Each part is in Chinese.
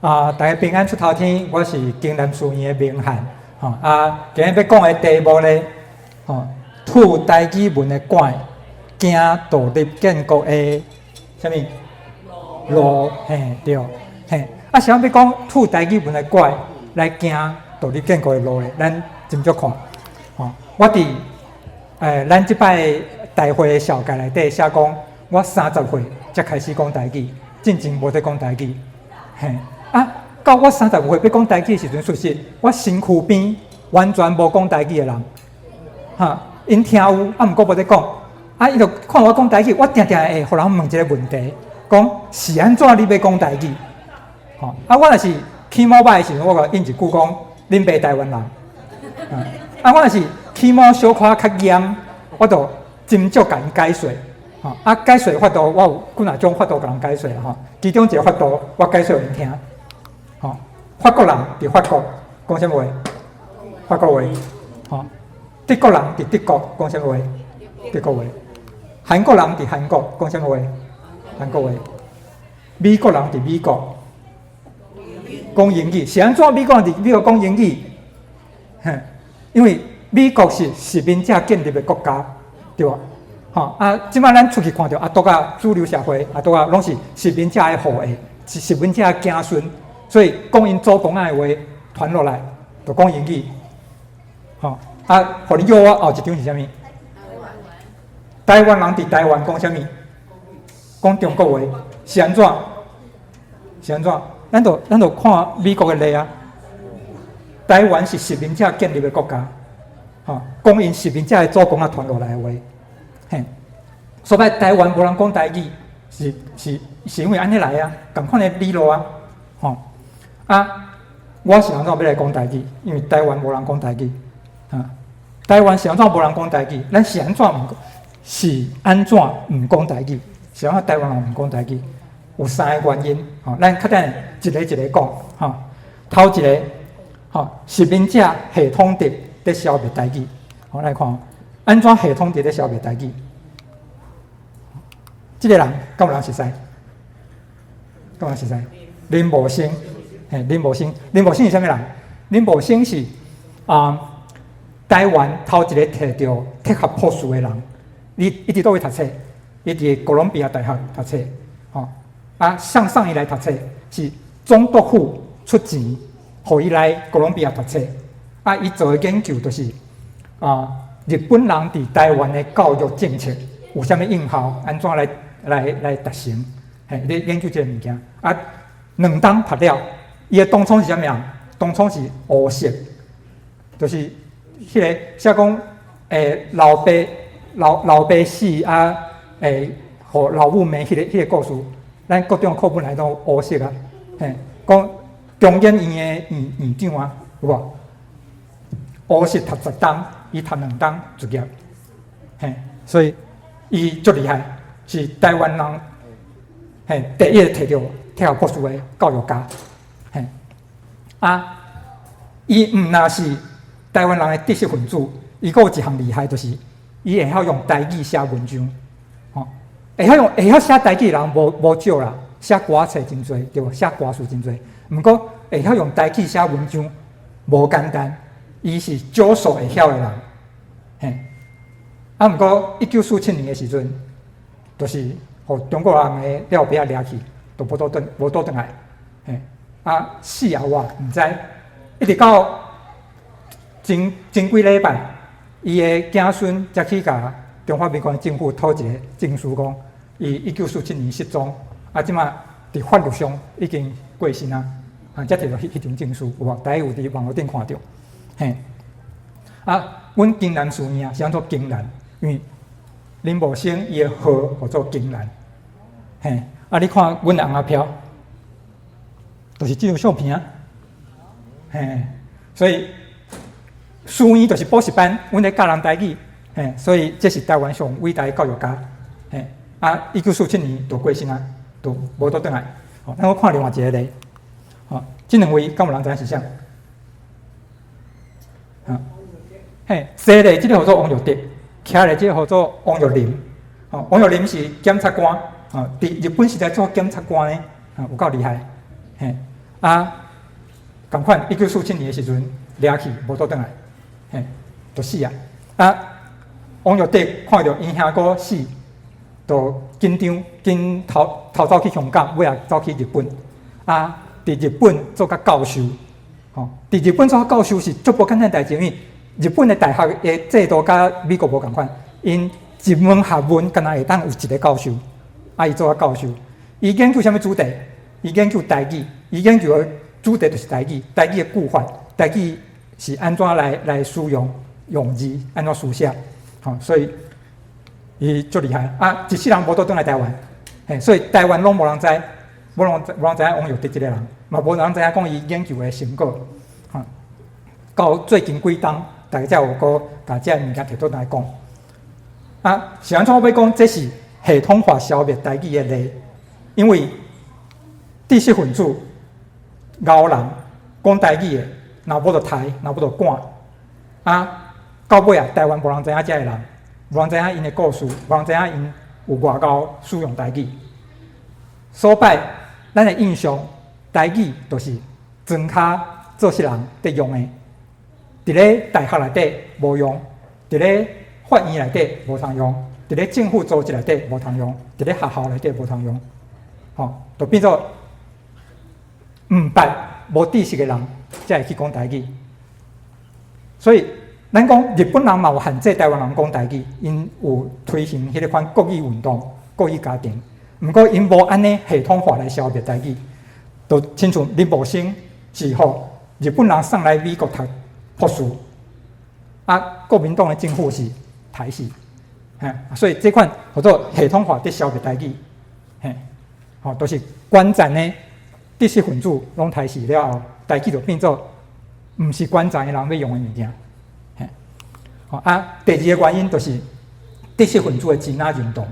大家平安出头天，我是京南书院的明翰。今日要讲的题目呢，吐台语文的馆，行独立建国的什么路？对，想要讲吐台语文的馆来行独立建国的路的，咱斟酌看。我伫咱即摆大会的小改内底写讲，我30岁才开始讲台语，进前无在讲台语。到我35岁要讲台语的时阵，属实我身躯边完全无讲台语的人，因听有，毋过无在讲。伊就看我讲台语，我定定会互人问一个问题，讲是安怎你要讲台语？我若是起毛歹的时阵，我甲应一句讲，恁爸台湾人。我若是起毛小可较严，我就斟酌甲因解说。解说法度，我有几若种法度甲人解说其中一个法度，我解说互因听。法国人伫法国讲啥物话？法国话。德国人伫德国讲啥物话？德国话。韩国人伫韩国讲啥物话？韩国话。美国人伫美国讲英语，是安怎美国人伫美国讲英语？因为美国是殖民者建立的国家，对吧？即摆咱出去看到都主流社会拢是殖民者的后裔，是殖民者的子孙，所以讲因祖公的话传落来，就讲英语。互你叫我后一张是啥物？台湾人伫台湾讲啥物？讲中国话，是安怎？是安怎？咱就看美国的例啊。台湾是殖民者建立的国家，讲因殖民者的祖公传落来的话。所以台湾无人讲台语，是因为安尼来啊，同款的理路啊。我是安怎要来讲台语？因为台湾无人讲台语。台湾是安怎无人讲台语？咱是安怎毋讲台语？是安怎台湾人毋讲台语？有3个原因。咱较等一个一个讲。头一个，殖民者系统地在消灭台语。来看，安怎系统地在消灭台语？这个人敢有人熟悉？敢有人熟悉？林茂生，林茂生是啥物人？林茂生是台湾头一个摕到铁盒博士的人。伊伫倒位读册？伊伫哥伦比亚大学读册。上一来读册是总督府出钱，互伊来哥伦比亚读册。伊做的研究就是日本人伫台湾的教育政策有啥物应效？安怎来达成？你研究这个物件。2档读了，伊的当初是啥物样？当初是乌色，就是迄个写讲老爸死互老母骂迄个故事。咱各种课本内都乌色啊。讲中研院的院长有无？乌色读10档，伊读2档卒业。所以伊足厉害，是台湾人第一个摕到铁盒博士的教育家。伊毋那是台湾人的知识分子，伊阁有一项厉害，就是伊会晓用台语写文章。会晓写台语的人无少啦，写歌册真侪，对无？写歌词真侪。毋过会晓用台语写文章无简单，伊是少数会晓的人。毋过1947年的时阵，就是互中国人的了后壁掠去，都无倒转来。死后毋知，一直到前几礼拜，伊的子孙才去甲中华民国政府讨一个证书，讲伊1947年失踪，即马伫法律上已经过身啊，才摕到迄张证书，有无？大家有伫网络顶看到。阮京南书院是安怎京南？因为林茂生伊的号叫做京南。你看阮的红阿飘，就是这张相片啊。所以书院就是补习班，阮咧教人台语。所以这是台湾上伟大的教育家。1947年就过身啊，就无倒转来。咱我看另外一个例。这2位敢有人知影是啥？坐咧这个叫做王玉德，徛咧这个叫做王玉林。王玉林是检察官，伫日本时代做检察官呢，有够厉害。同款1947年的时阵，掠去无倒转来，嘿，就死啊！王玉帝看到因兄哥死，就紧逃走去香港，尾啊走去日本。伫日本做甲教授，伫日本做甲教授是足无简单代志，因为日本的大学的制度甲美国无共款，因一门学问敢若会当有一个教授，伊做甲教授，伊研究啥物主题？伊研究台语，伊研究的主题就是台语，台语的句法，台语是安怎来使用字，安怎书写，所以伊足厉害一世人无倒转来台湾，所以台湾拢无人知。无人知影王玉帝这个人，嘛无人知影讲伊研究的成果。到最近几冬，大家才有个把这物件摕倒来讲。是安怎要讲？这是系统化消灭台语的例，因为知识分子、牛人讲台语的，若无就抬，若无就赶。到尾台湾无人知影这个人，无人知影因的故事，无人知影因有偌高使用台语。所摆。咱的印象，台语就是装卡做事人得用的，伫咧大学内底无用，伫咧法院内底无通用，伫咧政府组织内底无通用，伫咧学校内底无通用，就变做毋捌无知识的人才会去讲台语。所以，咱讲日本人嘛有限制台湾人讲台语，因有推行迄个款国语运动、国语家庭。毋过，因无安尼系统化来消灭台语，就亲像林木生是互日本人送来美国读博士，国民党的政府是台式，所以这款叫做系统化的消灭台语，都是观战的知识分子拢台式了后，台语就变做毋是观战的人要用的物件，第二个原因就是知识分子的支那运动，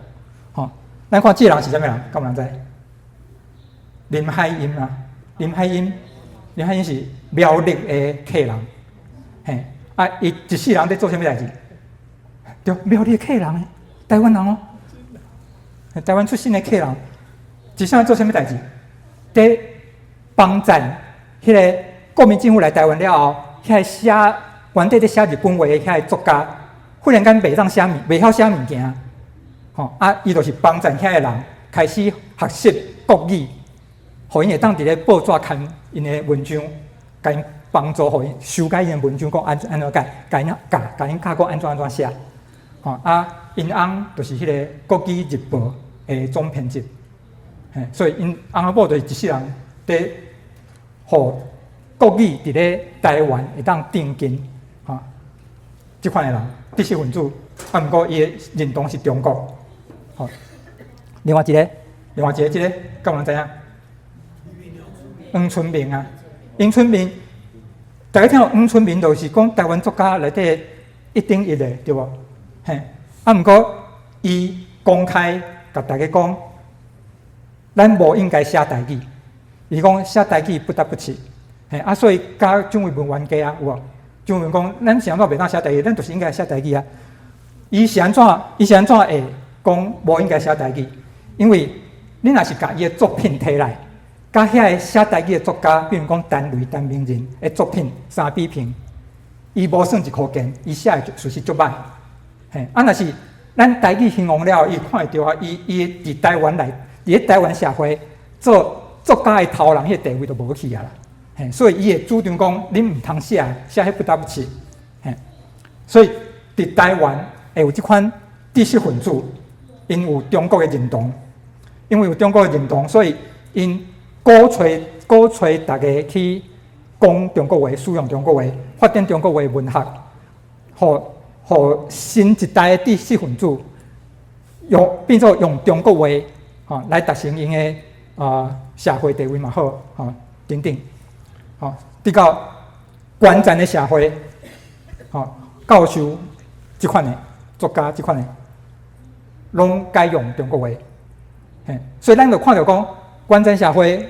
咱看这个人是啥物人？敢有人知？林海音啊，林海音是苗栗的客人，伊一世人在做啥物代志？对，苗栗的客人，台湾人台湾出身的客人，一世人做啥物代志？在帮赞迄个国民政府来台湾了后，遐个写原底在写日本话的遐个作家，忽然间袂晓写物件。伊就是帮助遐个人开始学习国语，互因会当伫咧报纸刊因的文章，甲因帮助，互因修改因的文章，讲安怎改，甲因教讲安怎写。因翁就是迄个国语日报的总编辑，所以因翁仔某就是一世人伫互国语伫咧台湾会当定根，即款的人知识分子，毋过伊的认同是中国。另外一个，即个，敢有人知影？黄春明啊，黄春明，大家听到黄春明就是讲台湾作家内底一顶一的，对无？毋过伊公开甲大家讲，咱无应该写台语，伊讲写台语不得不起，所以甲蒋渭文冤家有无？蒋渭文讲，咱是安怎袂当写台语？咱就是应该写台语啊！伊是安怎会？讲无应该写台语，因为你若是甲伊的作品摕来，甲遐个写台语的作家，比如讲陈雷、陈明仁的作品相比拼，伊无算一箍剑，伊写的事实足歹。若是咱台语兴旺了，伊看会到伊伫台湾内，伫台湾社会做作家的头人，迄个地位就无去啊啦。所以伊会主张讲，恁毋通写迄不得不起。所以伫台湾会有即款知识分子。因有中国的认同，因为有中国的认同，所以因鼓吹大家去讲中国话、使用中国话、发展中国话文学，互新一代的知识分子变做用中国话来达成因的社会地位嘛好等等直到观战的社会教授即款的作家即款的。拢改用中国话，所以咱就看到讲，观战社会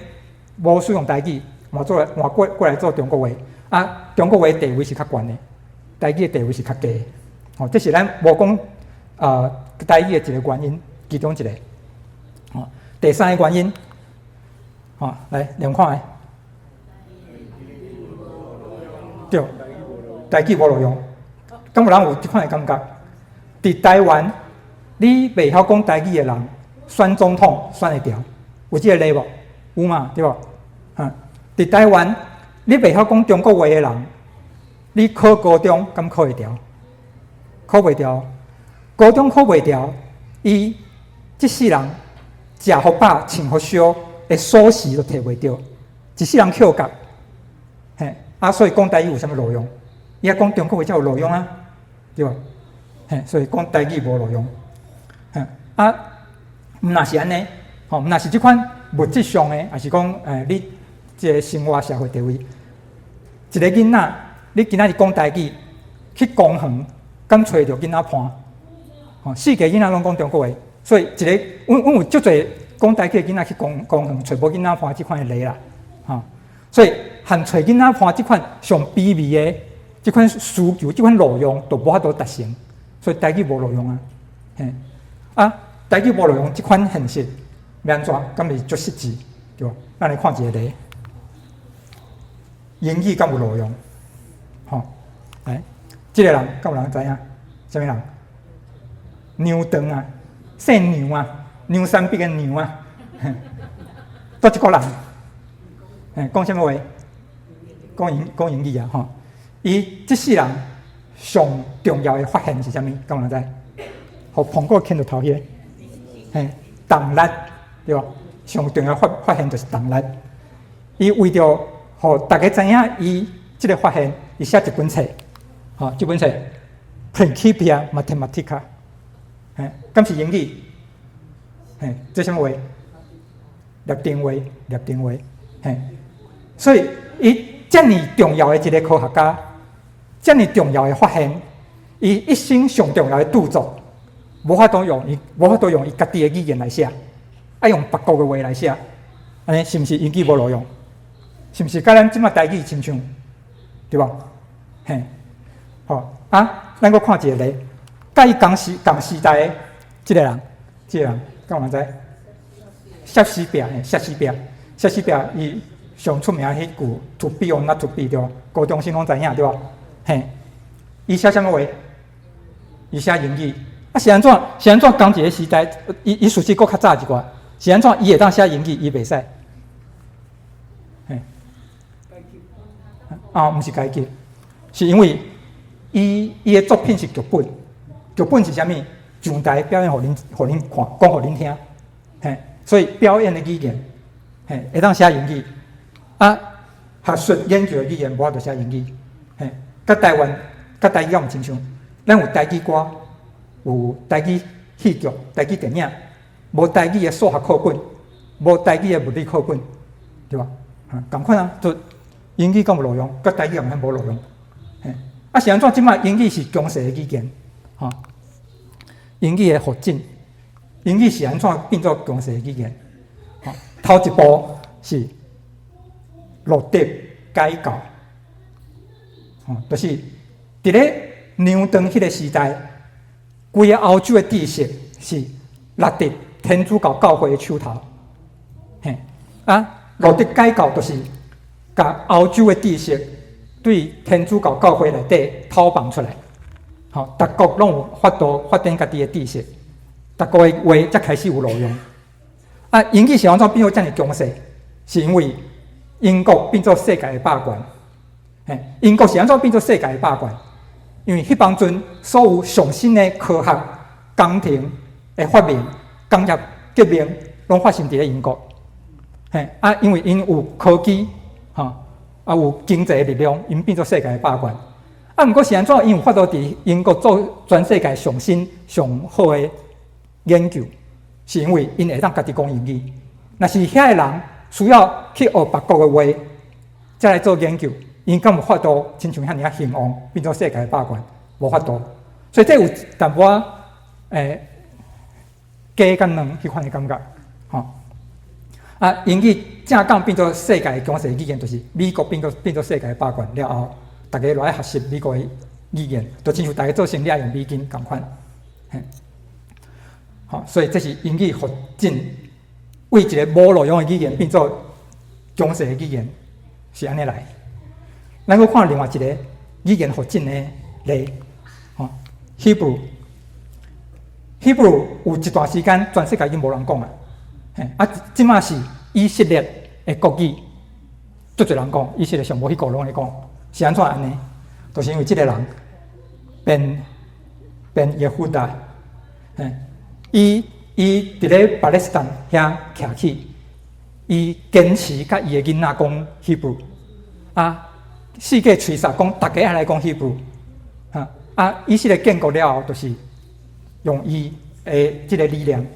无使用台语，换过来做中国话，中国话地位是较悬的，台语的地位是较低的，这是咱无讲台语的一个原因，其中一个。第三个原因，来连看对，台语无路用。敢有人有即款的感觉？伫台湾，你袂晓讲台语的人，选总统选会掉，有即个例无？有嘛，对无？伫台湾，你袂晓讲中国话的人，你考高中敢考会掉？考袂掉。高中考袂掉，伊即世人食好饱、穿好烧的锁匙都摕袂着，一世人扣甲。嘿，所以讲台语有啥物路用？伊讲中国话才有路用啊，对吧？嘿，所以讲台语无路用。毋若是安尼，毋若是即款物质上的，还是讲你即个生活社会地位，一个囡仔，你今仔日讲台语去公园，敢找着囡仔伴？四个囡仔拢讲中国话，所以一个阮有足侪讲台语的囡仔去公园找无囡仔伴即款的例啦，所以含找囡仔伴即款上卑微的即款需求、即款路用，都无法度达成，所以台语无路用啊。台语无路用即款现实，要安怎？敢是足实际，对吧？咱来看一个例，英语敢有路用？来，即个人敢有人知影？啥物人？牛顿啊，姓牛啊，牛山壁的牛啊，倒一个人，讲啥物话？讲英语啊，伊即世人上重要的发现是啥物？敢有人知？互苹果看到头迄个，动力对吧？上重要发现就是动力。伊为着互大家知影伊即个发现，伊写一本册，这本册《Principia Mathematica》。敢是英语？这什么话？立定话。所以伊遮尔重要的一个科学家，遮尔重要的发现，伊一生上重要的著作，无法度用伊家己的语言来写，要用别国的话来写，安尼是毋是英语无路用？是毋是甲咱即马台语亲像？对吧？咱搁看一个例。甲伊同时代的即个人，敢有人知？莎士比亚，伊上出名迄句 "To be or not to be" 对吧？高中生拢知影对吧？伊写啥物话？伊写英语。是安怎？同一个时代，伊属实搁较早一寡。是安怎？伊会当写英语，伊袂使。毋是改记，是因为伊的作品是剧本。剧本是啥物？上台表演，互恁看，讲互恁听。所以表演的语言，会当写英语。学术研究的语言无法度写英语。甲台湾、甲台语敢有亲像？咱有台语歌，有台语戏剧、台语电影，无台语的数学课本，无台语的物理课本，对吧？同款啊，就英语敢有路用？甲台语也无路用。是安怎？即摆英语是强势的语言。英语的发展，英语是安怎变做强势的语言？头一步是落地改教，就是伫咧牛顿迄个时代，规个欧洲的知识是落伫天主教会的手头。落地改教就是甲欧洲的知识对天主教会内底偷放出来。各国拢有法度发展家己的知识，各国的话才开始有路用。英语是安怎变做遮尔强势？是因为英国变做世界的霸权。英国是安怎变做世界的霸权？因为迄当阵所有上新的科学、工程的发明、工业革命，拢发生伫咧英国。因为因有科技，有经济的力量，因变做世界的霸权。毋过是安怎？因有法度伫英国做全世界上新上好的研究，是因为因会当家己讲英语。若是遐个人需要去学别国的话，再来做研究，因敢有法度亲像遐尔兴旺，变做世界的霸权？无法度。所以这有淡薄鸡甲卵迄款的感觉，英语正讲变做世界强势语言，就是美国变做世界的霸权了后。大家落来学习美国的语言，就亲像大家做生意用美金同款。所以这是英语发展为一个无路用的语言变做强势的语言，是安尼来。咱去看另外一个语言发展的例，Hebrew 有一段时间全世界已经无人讲啊，即马是以色列的国语，足侪人讲，以色列上无迄个拢会讲，是安怎安尼？就是因为即个人Ben Yehuda，伊伫咧巴勒斯坦遐徛起，伊坚持甲伊的囡仔讲 Hebrew， 世界吹哨讲，大家爱来讲 Hebrew， 以色列建国了后，就是用伊的即个理念，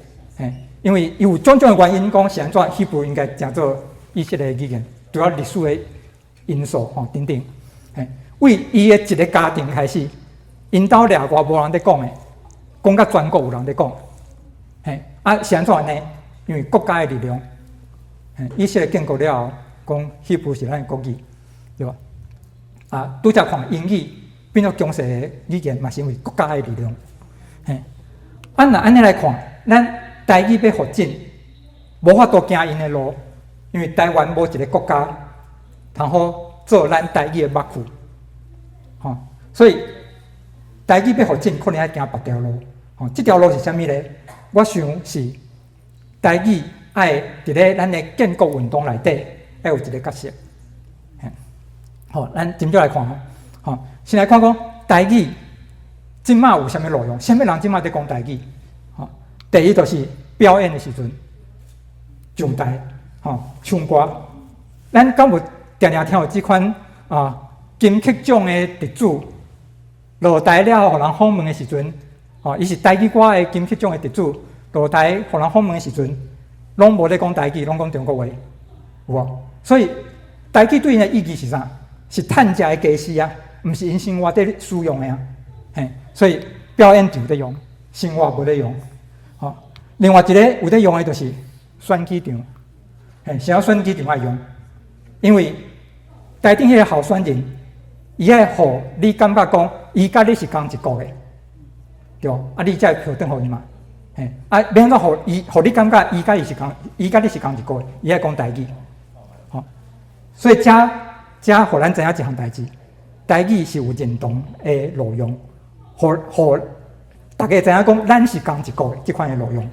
因为有种种的原因，讲是安怎 Hebrew 应该称做以色列的语言，主要历史的因素等等，为伊的一个家庭开始，因兜掠外无人在讲的，讲到全国有人在讲，是安怎呢？因为国家的力量，以色列建国了后，讲 Hebrew 是咱的国语，对吧？拄则看英语变做强势的语言，嘛是因为国家的力量。若安尼来看，咱台语要发展，无法度行因的路，因为台湾无一个国家通好做咱台语的幕库，所以台语要发展，可能要行别条路。这条路是啥物呢？我想是台语爱伫咧咱的建国运动内底，要有一个角色。咱斟酌来看先来看讲台语，即马有啥物内容？啥物人即马在讲台语？第一就是表演的时阵，上台唱歌。咱敢有常常听到即款金曲奖的得主落台了，互人访问的时阵，伊是台语歌的金曲奖的得主，落台互人访问的时阵，拢无咧讲台语，拢讲中国话，有无？所以台语对因的意义是啥？是趁食的家私啊，毋是因生活在使用的啊。所以表演就在用，生活无在用。另外一个有在用的就是选举场，想要选举场爱用，因为台顶迄个候选人，伊爱互你感觉讲，伊甲你是同一国的，对，你才会票转互伊嘛。免怎互你感觉伊甲你是同一国的，伊爱讲台语。所以这互咱知影一项代志，台语是有认同的内容，互大家知影讲咱是同一国的这款的内容。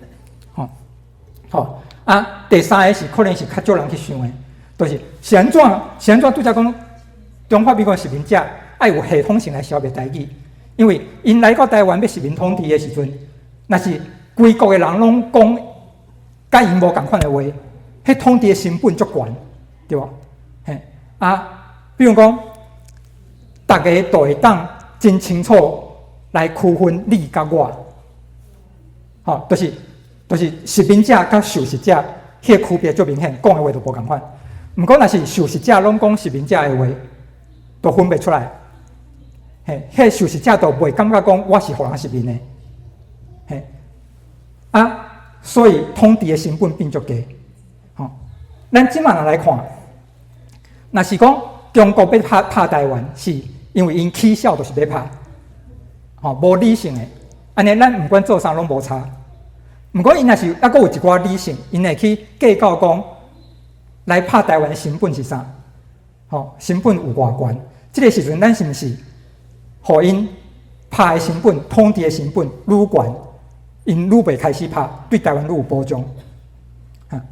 第三个是可能是较少人去想的，就是安怎拄则讲中华民国实名者爱有系统性来消灭台语，因为因来到台湾要实名统治的时阵，若是规国的人拢讲甲因无共款的话，迄统治的成本足悬，对吧？比如讲，大家都会当真清楚来区分你甲我，就是实名者甲受实者，迄个区别足明显，讲的话都无共款。毋过，若是受实者拢讲实名者的话，都分别出来。迄受实者都袂感觉讲我是互人实名的。所以统治的成本变足低。咱即马来看，若是讲中国要拍台湾，是因为因起笑就是要拍，无理性的，安尼咱毋管做啥拢无差。毋过因若是还佫有一寡理性，因会去计较讲来拍台湾的成本是啥？成本有偌悬？这个时阵咱是毋是互因拍的成本、统治的成本愈悬，因愈袂开始拍，对台湾愈有保障？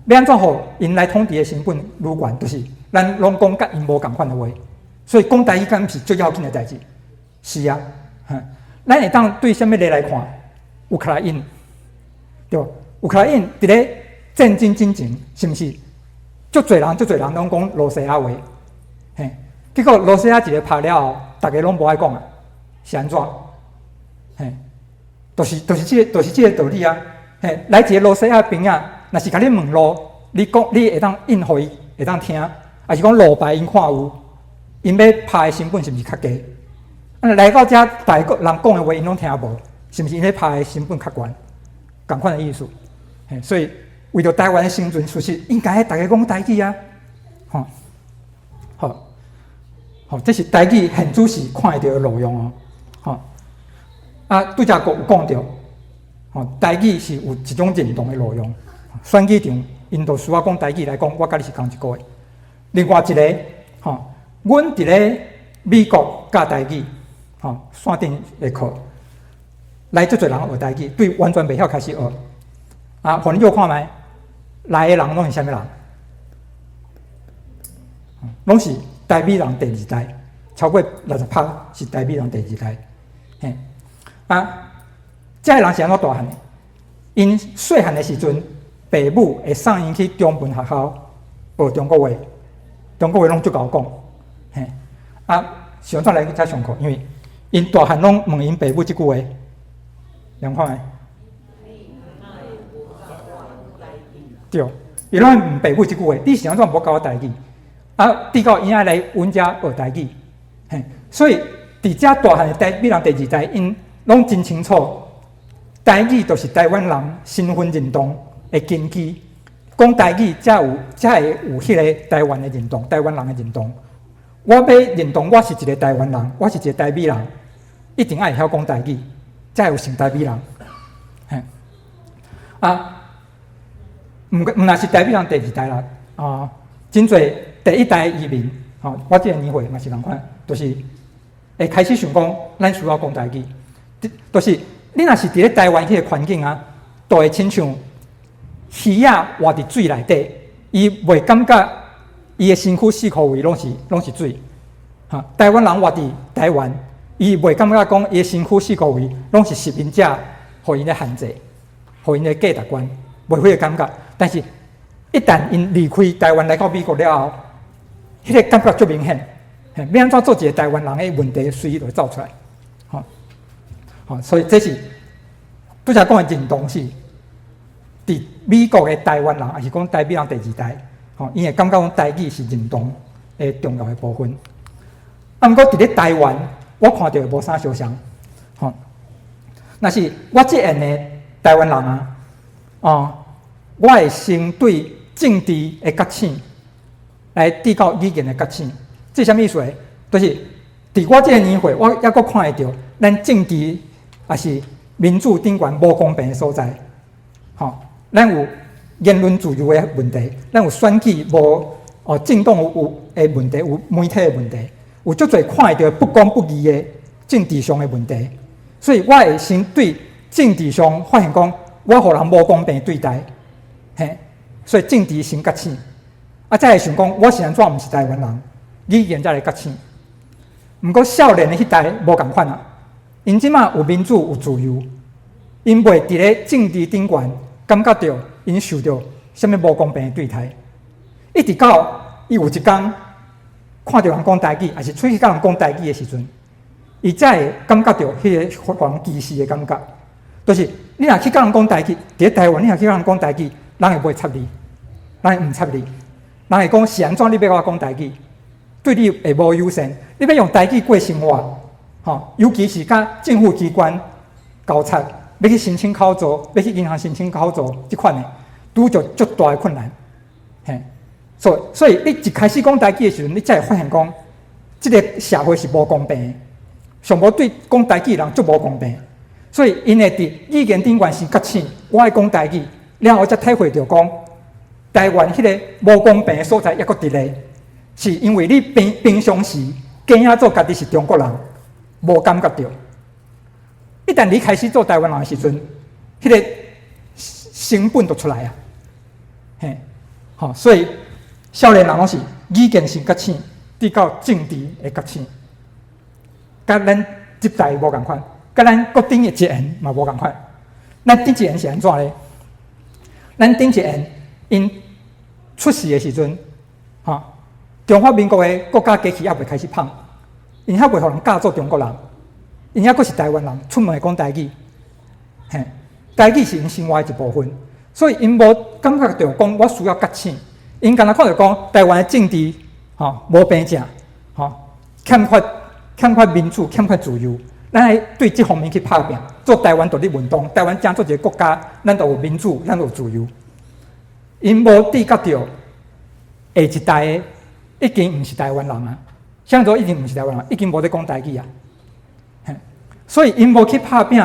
要安怎互因来统治的成本愈悬？就是咱拢讲甲因无共款的话，所以讲台语敢是最要紧的代志。是啊，咱会当对什么例来看？乌克兰，对吧？乌克兰伫咧战争进前，是毋是足侪人拢讲罗西亚话？结果罗西亚一个拍了后，大家拢无爱讲啊，是安怎？就是这个道理啊。来一个罗西亚兵啊，若是甲你问路，你讲你会当应互伊会当听，还是讲路牌因看有，因要拍的成本是毋是较低？来到遮，大个人讲的话因拢听无，是毋是因咧拍的成本较悬？共款的意思。所以为着台湾的生存，其实应该大家讲台语啊。好，这是台语很仔细看得到的内容哦。拄则有讲到，台语是有一种认同的内容。选举场因都需要讲台语来讲，我甲你是同一个的。另外一个，阮伫咧美国教台语，线顶的课，来足侪人学台语，对完全袂晓开始学。互你约看觅，来的人拢是啥物人？拢是台美人第二代，超过60%是台美人第二代。这个人是安怎大汉的？因细汉的时阵，爸母会送因去中文学校学中国话，中国话拢足够讲。想怎来遮上课？因为因大汉拢问因爸母即句话，两看没？对，伊拢问爸母即句话，你是安怎无教我台语？直到因爱来阮遮学台语，所以伫遮大汉的台美人第二代，因拢真清楚，台语就是台湾人身份认同的根基。讲台语才会有迄个台湾的认同，台湾人的认同。我要认同我是一个台湾人，我是一个台美人，一定爱会晓讲台语，才会有成台美人。毋若是台美人第二代啦，真侪第一代移民，我即个年岁嘛是共款，就是会开始想讲，咱需要讲台语，就是你若是伫咧台湾迄个环境都会亲像鱼仔活伫水内底，伊袂感觉伊的身躯四处位拢是水。台湾人活伫台湾，伊袂感觉讲伊的身躯四处位拢是殖民者，互因咧限制，互因咧价值观，袂会感觉。但是，一旦因离开台湾来到美国了后，迄个感觉足明显。要安怎做一个台湾人的问题，随伊就会走出来。所以这是拄则讲的认同是，伫美国的台湾人，还是讲台美人第二代，因会感觉讲台语是认同的重要的部分。毋过伫咧台湾，我看到无啥相像。若是我即样的台湾人我会先对政治的觉醒来递到语言的觉醒。这啥物意思？就是伫我即个年岁，我还阁看会到咱政治也是民主顶悬无公平的所在。咱有言论自由的问题，咱有选举无政党有的问题，有媒体的问题，有足侪看会到不公不义的政治上的问题。所以我会先对政治上发现讲，我互人无公平对待。所以政治先觉醒，才会想讲我是安怎毋是台湾人，语言才来觉醒。毋过少年的迄代无共款因即马有民主有自由，因袂伫咧政治顶悬感觉到因受到什么无公平的对待，一直到伊有一天看到人讲台语，还是出去甲人讲台语的时阵，伊才会感觉到迄个互人歧视的感觉，就是你若去甲人讲台语，伫咧台湾你若去甲人讲台语。人会袂插你，人会毋插你，人会讲是安怎？你要甲我讲台语，对你会无优先。你要用台语过生活，尤其是甲政府机关交叉，要去申请考照，要去银行申请考照，即款的，拄着足大的困难。所以你一开始讲台语的时阵，你才会发现讲，即个社会是无公平的，上无对讲台语的人足无公平。所以因会伫语言顶悬先觉醒，我爱讲台语。然后才体会到讲，台湾迄个无公平的所在抑阁伫咧，是因为你平常时假仔做家己是中国人，无感觉到。一旦你开始做台湾人的时阵，迄个成本就出来所以少年人拢是语言先觉醒，直到政治的觉醒，甲咱即代无共款，甲咱国顶的一言嘛无共款。咱顶一言是安怎咧？咱顶一言因出世的时阵，中华民国的国家机器还未开始放，因还未互人教做中国人，因还阁是台湾人，出门会讲台语，台语是因生活的一部分，所以因无感觉到讲我需要觉醒，因敢若看到讲台湾的政治无平正，欠缺民主，欠缺自由。咱来对这方面去拍拼，做台湾独立运动。台湾正做一个国家，咱就有民主，咱就有自由。因无知觉到下一代的已经毋是台湾人啥做已经毋是台湾人，已经无咧讲台语所以因无去拍拼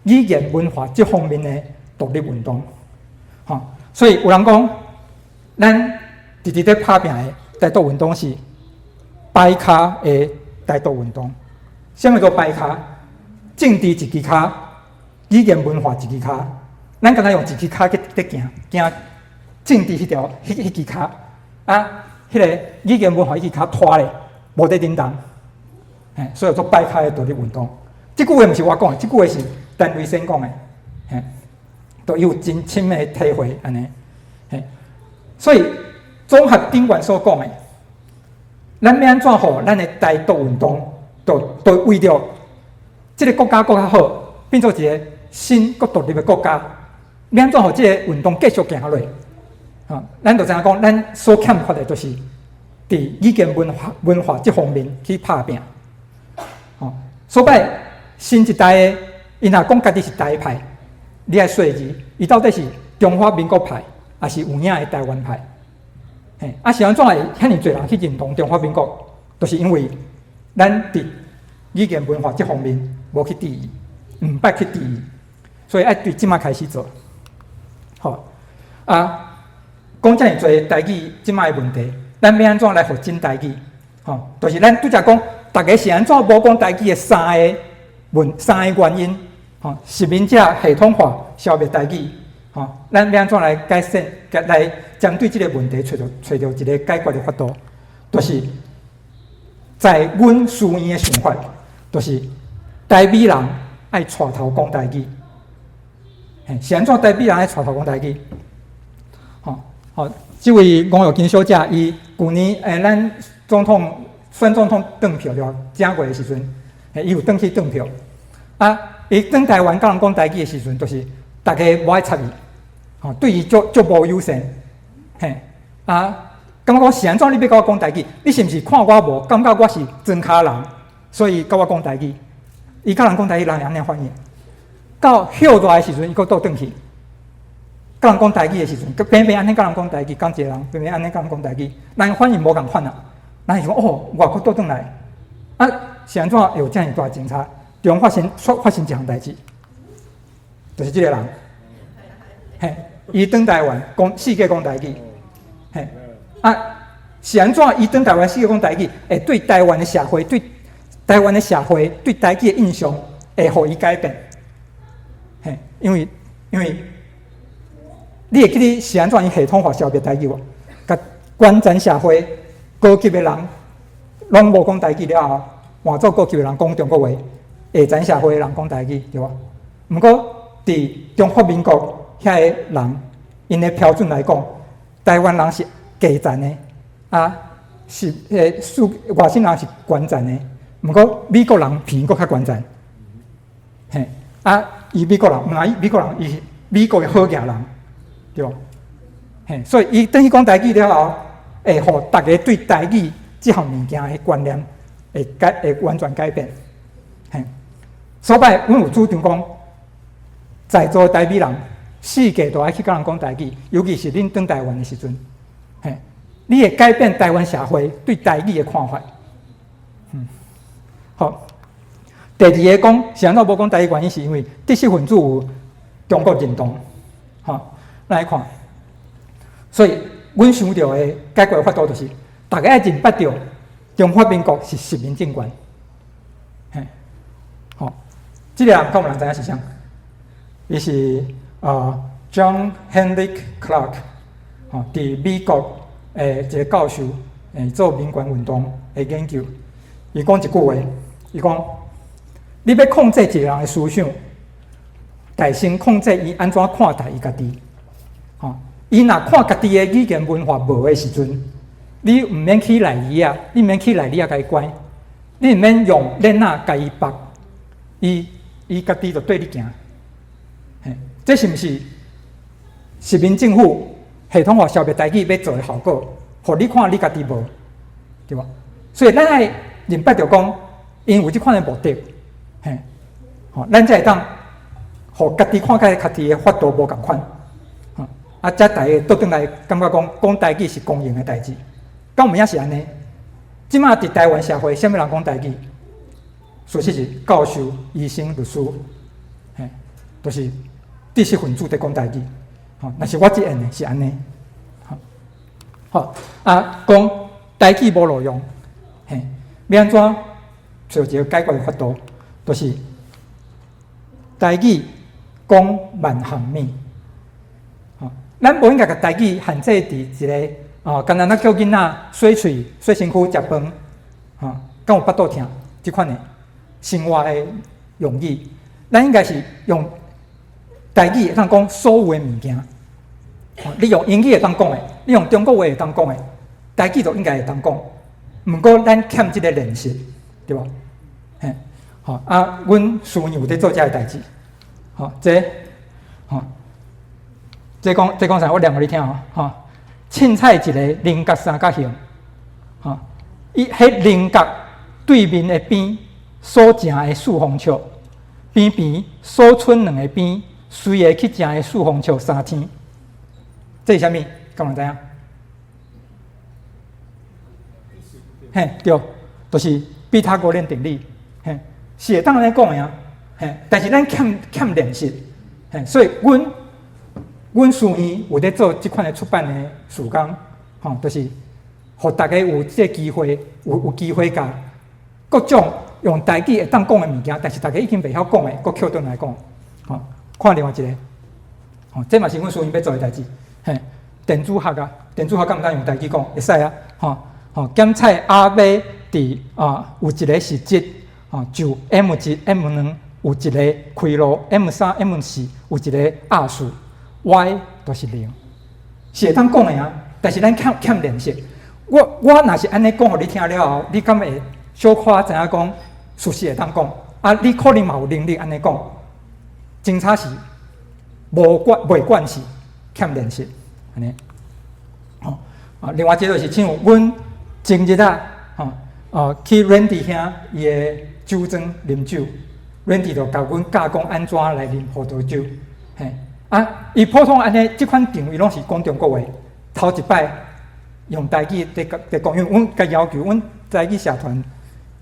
语言文化这方面的独立运动。所以有人讲，咱直直咧拍拼的台独运动是摆卡的台独运动。什么叫排卡？政治一支卡，语言文化一支卡，咱敢若用一支卡去行政治迄支卡啊，迄个语言文化迄支卡拖咧，无得叮当。所以做排卡的独立运动。这句话毋是我讲的，这句话是陈维生讲的，都有真深的体会安尼。所以综合顶元所讲的，咱要安怎好？咱的台独运动，都为着这个国家更较好，变做一个新国独立的国家。要安怎好？这个运动继续行下去？咱就知影讲，咱所欠缺的就是伫语言文化这方面去拍拼。所摆新一代的，因若讲家己是台派，你爱说字，伊到底是中华民国派，还是有影的台湾派？是安怎会遐尼侪人去认同中华民国？就是因为咱伫语言文化这方面无去注意，毋捌去注意，所以爱对即马开始做。讲遮尔侪台语即马的问题，咱要安怎来发展台语？就是咱拄则讲。大家是安怎无讲台语的三个原因？实名者系统化消灭台语。咱要安怎来改善？来针对这个问题，找到一个解决的法度，就是在阮私院的想法，就是台美人爱带头讲台语。是安怎台美人爱带头讲台语？这位吴友金小姐，伊去年咱选总统登票了，正月的时阵，伊有登去登票。伊登台湾甲人讲台语的时阵，就是大家无爱插伊，对伊足无友善。感觉讲是安怎？你要甲我讲台语？你是毋是看我无？感觉我是真卡人，所以甲我讲台语？伊甲人讲台语，人会安尼反应。到休大的时阵，伊佫倒转去，甲人讲台语的时阵，偏偏安尼甲人讲台语，讲一个人偏偏安尼甲人讲台语，人反应无共款啊。咱是讲外国倒转来，是安怎有这样大警察？中发生一项代志，就是这个人，伊登台湾讲世界讲台语，是安怎？伊登台湾世界讲台语，会对台湾的社会、对台湾的社会、对台语的印象，会互伊改变。因为你会记得是安怎？伊系统化消灭台语无？甲观战社会。高级的人拢无讲台语了后，换做高级的人讲中国话，下层社会的人讲台语，对吧？毋过伫中华民国遐个人，因的标准来讲，台湾人是低层的，是外省人是悬层的。毋过美国人偏佫较悬层，伊美国人，美国人伊是美国的好野人，对吧？所以伊等于讲台语了后。会互大家对台语这项物件的观念会完全改变。所摆阮有主张讲，在座的台美人，世界都爱去甲人讲台语，尤其是恁登台湾的时阵，你会改变台湾社会对台语的看法。好，第二个讲，是安怎无讲台语原因，是因为知识分子有中国认同。咱来看，所以。阮想到的解决法度就是，大家要认捌到中华民国是实名政权。这个人敢有人知影是啥？伊是John Henrik Clark，伫美国一个教授，做民权运动的研究。伊讲一句话，伊讲：你要控制一个人的思想，得先控制伊安怎看待伊家己。伊若看家己的语言文化无的时阵，你毋免去来伊啊，你毋免去来伊啊，甲伊管，你毋免用链仔甲伊绑，伊家己就对你行。这是毋是实民政府系统化消灭台语要做的效果？互你看你家己无，对吧？所以咱爱认捌着讲，因为即款的目的，咱才会当互家己看起家己的法度无共款。才大家倒转来感觉讲台语是公用的代志，敢有影是安尼？即马伫台湾社会，啥物人讲台语？属实是教授、医生、律师，就是知识分子在讲台语。那是我即样的是安尼。讲台语无路用，要安怎找一个解决的法度，就是台语讲万项面。咱无应该甲台语限制伫一个简单叫囡仔洗喙、洗身躯、食饭，敢有腹肚疼即款的生活的用语。咱应该是用台语会当讲所有的物件。你用英语会当讲的，你用中国话会当讲的，台语就应该会当讲。毋过咱欠即个练习，对无？阮师兄有伫做遮个代志，这讲啥？我念互你听凊彩一个菱角三角形，迄菱角对面的边所正的四方尺，边边所剩两个边随会去正的四方尺3天。这是啥物？敢有知影？对，就是毕塔哥连定理，是会当安尼讲的啊，但是咱欠练习，所以阮师兄有咧做即款的出版的事工，就是互大家有即个机会，有机会甲各种用台语会当讲的物件，但是大家已经袂晓讲的，搁捡转来讲，看另外一个，这嘛是阮师兄要做的代志，电子学啊，电子学敢毋敢用台语讲？会使啊，检测阿马伫有一个实质，就 M1、M2有一个开路 ，M3、M4有一个压数。Y 都是0，是会当讲的啊，但是咱欠练习。我若是安尼讲互你听了后，你敢会小可知影讲事实会当讲？你可能嘛有能力安尼讲，真差是袂管是欠练习安尼。另外一个就是像阮前日去 Randy 兄伊的酒庄啉酒 ，Randy 就甲阮教讲安怎来啉葡萄酒，伊普通安尼即款定位拢是讲中国话，头一摆用台语在讲，因为阮甲要求阮台语社团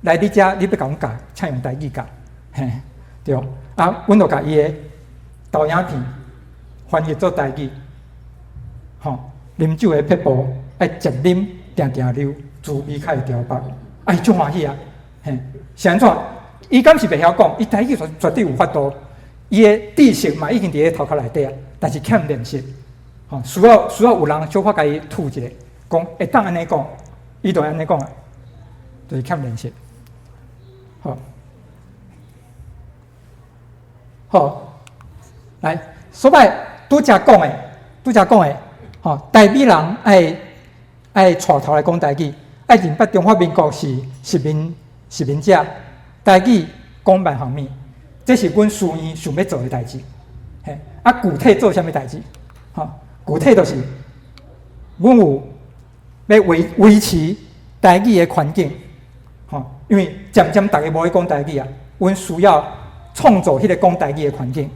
来你遮，你要甲阮教，请用台语教，对。阮就甲伊的导影片翻译做台语，啉酒的撇步爱直啉，定定溜，滋味较会调白，伊足欢喜啊，是安怎？伊敢是袂晓讲，伊台语绝对有法度。伊的知识嘛已经伫咧头壳内底啊，但是欠练习，需要有人小可甲伊吐一下，讲会当安尼讲，伊就安尼讲啊，就是欠练习。好，来，所摆拄则讲的，台北人爱带头来讲台语，爱认捌中华民国是殖民者，台语讲万项面。这是阮师兄想要做的代志，具体做啥物代志？具体就是，阮有要维持台语的环境，因为渐渐大家无咧讲台语啊，阮需要创造迄个讲台语的环境，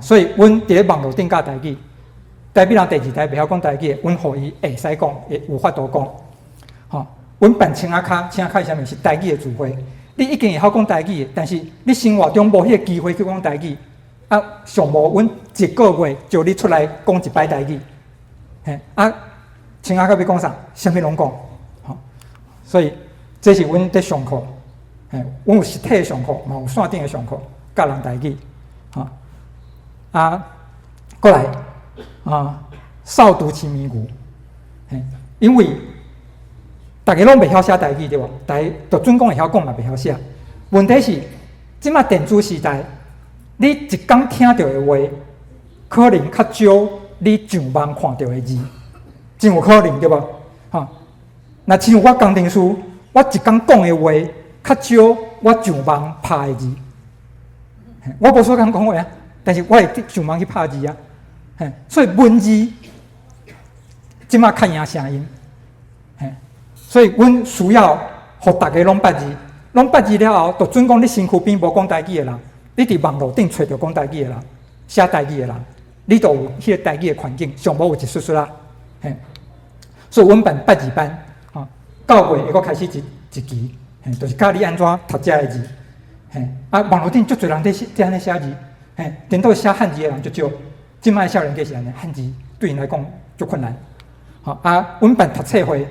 所以阮伫咧网络顶教台语，台北人第二代袂晓讲台语，阮互伊会使讲，会有法度讲，阮办请仔卡是啥物？是台语的聚会。你已经会晓讲台语，但是你生活中无迄个机会去讲台语，上无阮一个月就你出来讲一摆台语，请阿甲要讲啥？啥物拢讲，所以这是阮伫上课，阮有实体的上课，嘛有线顶的上课，教人台语，过来少读其迷糊，因为。大家拢袂晓写台语对无？大家就准讲会晓讲嘛，袂晓写。问题是，即马电子时代，你一工听到的话，可能较少你上网看到的字，真有可能对无？那像我工程师，我一工讲的话，较少我上网拍的字。我无所讲讲话啊，但是我会上网去拍字啊。所以文字即马较赢声音。所以，阮需要互大家拢捌字，拢捌字了后，就准讲你身躯边无讲台语的人，你伫网络顶找着讲台语的人，写台语的人，你就有迄个台语的环境，上无有一丝啦。所以，阮办捌字班，9月会阁开始一期，就是教你安怎读遮个字。网络顶足侪人在安尼写字，电脑写汉字的人足少，即摆少年家是安尼，汉字对因来讲足困难。阮办读册会。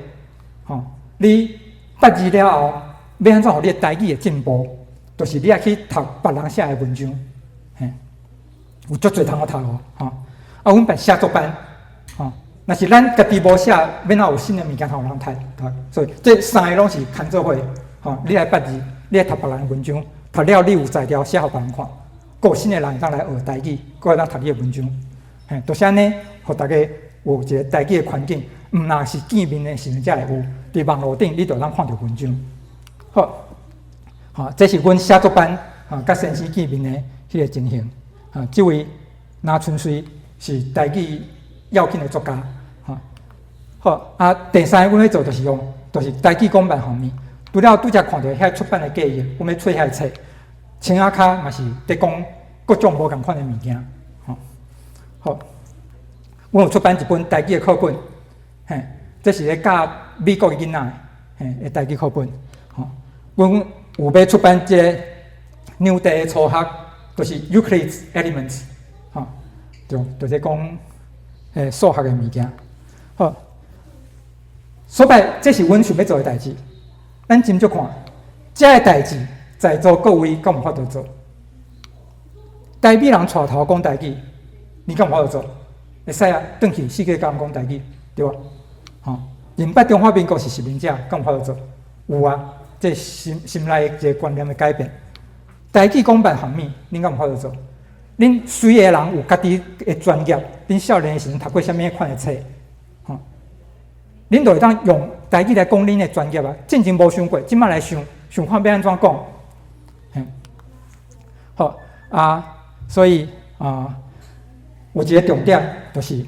你捌字了后，要安怎互你的台语会进步，就是你爱去读别人写的文章，嘿，有足侪通好读哦，吼。啊，阮办写作班，吼，若是咱家己无写，要哪有新的物件互人读？所以这三个拢是牵做伙，吼，你来捌字，你来读别人的文章，读了你有材料写互别人看，佫有新的人会当来学台语，佫会当读你的文章，嘿，就是安尼，互大家有一个台语的环境，毋若是见面的时阵才会有，伫网络顶你就当看到文章。好，好，这是阮写作班甲先生见面的迄个情形。这位拿春水是台语要紧的作家。好，第三个阮要做就是台语公版方面。除了拄则看到遐出版的计划，阮要找遐册，青仔卡嘛是伫讲各种无共款的物件。好，阮有出版一本台语的课本，嘿，这是咧教美国的囡仔的台语课本。阮有要出版一个纽地的初学，就是 Euclid's Elements， 就是讲数学的物件。好，所以这是阮想要做的代志。咱斟酌看，这个代志在座各位敢有法度做？台北人带头讲台语，你敢有法度做？会使啊，转去世界甲人讲台语，对吧？认捌中华民国是殖民者，敢有法度做？有啊。这心内一个观念的改变，台语讲办方面，恁敢有法度做？恁随个人有家己的专业，恁少年的时阵读过啥物款的册，恁就会当用台语来讲恁的专业啊。进前无想过，即摆来想看要安怎讲。好所以有一个重点就是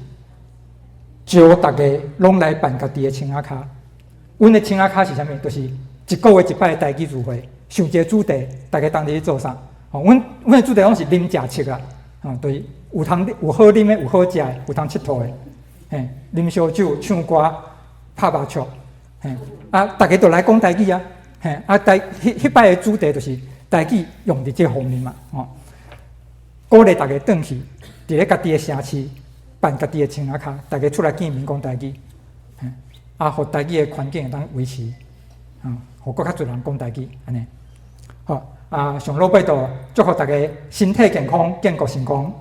招大家拢来办家己的青仔卡。阮的青仔卡是啥物？就是一个月一摆的台语聚会，想一个主题，大家当日去做啥？阮的主题拢是啉食吃啊，就是有好啉的，有好食的，有通佚佗的，啉烧酒、唱歌、拍麻将，大家都来讲台语啊，迄摆的主题就是台语用伫这方面嘛，鼓励大家转去，伫咧家己的城市办家己的青仔卡，大家出来见面讲台语，互台语的环境会当维持。互更较侪人讲台语，安尼好上老尾就祝福大家身体健康、建国成功。